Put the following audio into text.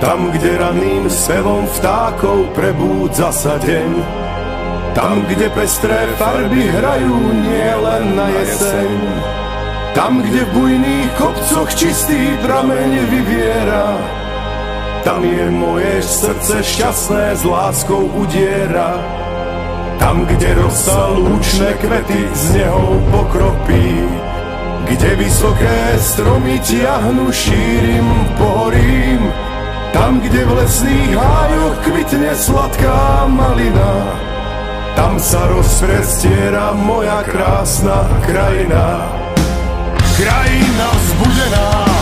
Tam, kde ranným spevom vtákov prebúdza sa deň, tam, kde pestré farby hrajú nielen na jeseň, tam, kde v bujných kopcoch čistý prameň vyviera, tam je moje srdce šťastné s láskou udiera. Tam, kde rosa lúčne kvety z neho pokropí, kde vysoké stromy tiahnu šírim pohorím, tam, kde v lesných hájoch kvitne sladká malina, tam sa rozprestiera moja krásna krajina. Krajina vzbudená